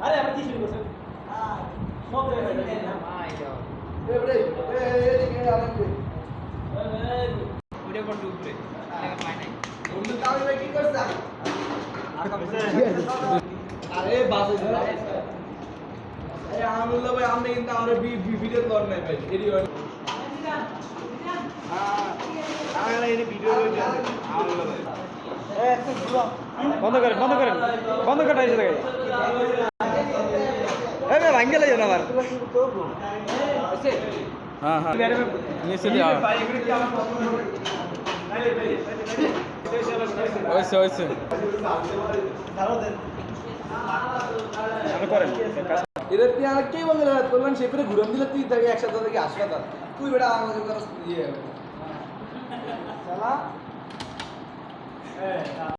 अरे आपण ती शिकलो सर मग আরে বাসে আরে আমুল্লাহ ভাই আপনি কিন্তু আমরা ভিডিও কর নাই ভাই এডি হয় আরে এই ভিডিও হয়ে যাবে আমুল্লাহ ভাই বন্ধ করেন বন্ধ করে এসে দেখে এই ভাই ভাঙ্গে লাগে না আবার হ্যাঁ হ্যাঁ নিচে দিয়া ওইসে করেন এদের তুই আর কে বলে বললেন সে ফিরে ঘুরন দিলে তুই তাকে একসাথে থেকে হাসপাতাল তুই বেটা আমাদের ইয়ে